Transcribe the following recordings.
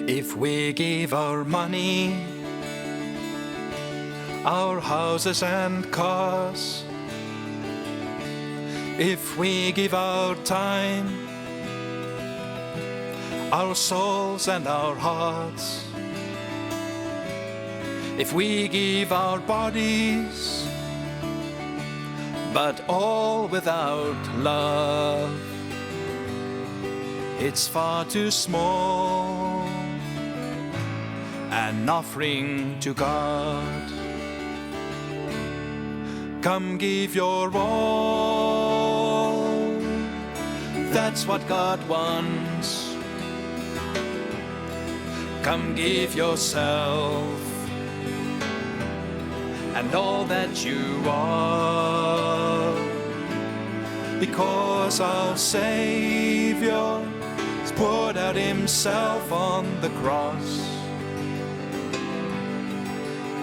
If we give our money, our houses and cars, if we give our time, our souls and our hearts, if we give our bodies, but all without love, it's far too small an offering to God. Come give your all, that's what God wants. Come give yourself and all that you are, because our Savior has poured out himself on the cross.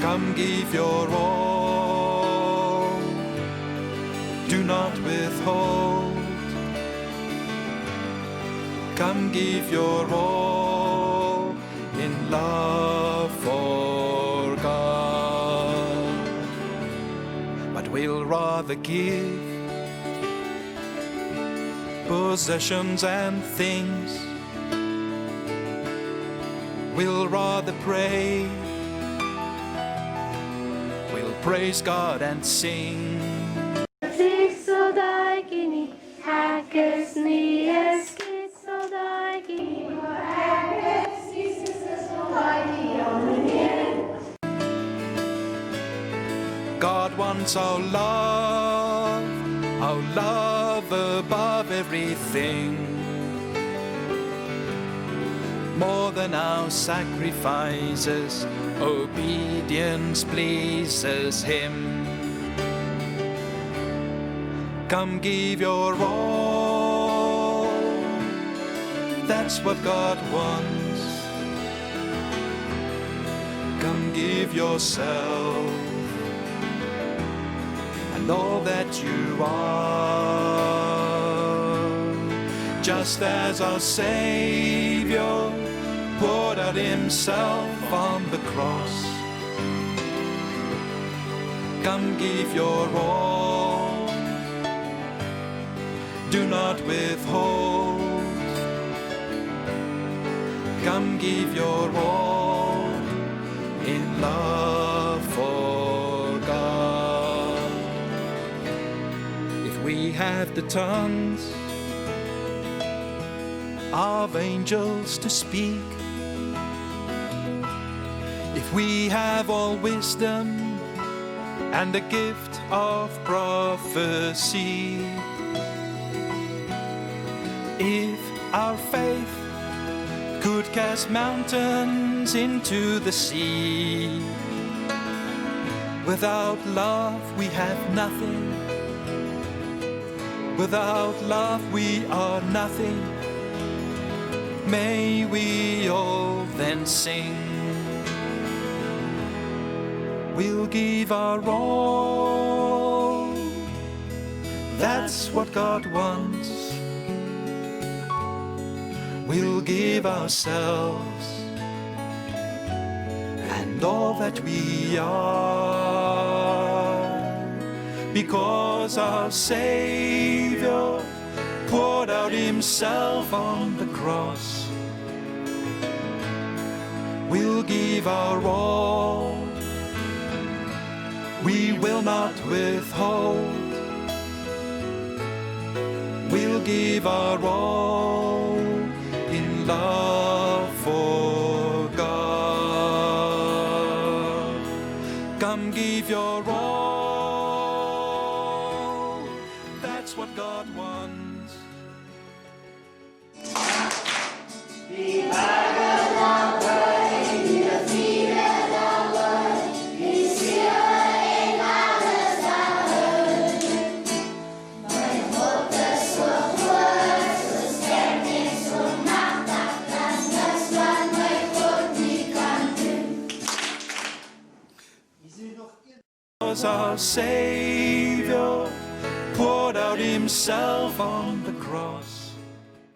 Come give your all, do not withhold. Come give your all in love for God. But we'll rather give possessions and things. We'll rather pray. We'll praise God and sing. God wants our love above everything, more than our sacrifices. Obedience pleases him. Come give your all, that's what God wants. Come give yourself and all that you are, just as our Savior poured out himself on the cross. Come give your all, do not withhold. Come give your all in love for God. If we have the tongues of angels to speak, if we have all wisdom and the gift of prophecy, if our faith could cast mountains into the sea, without love we have nothing. Without love we are nothing. May we all then sing. We'll give our all, that's what God wants. We'll give ourselves and all that we are, because our Savior poured out himself on the cross. We'll give our all, we will not withhold. We'll give our all in love for God. Come give your all, that's what God wants. Our Savior poured out himself on the cross.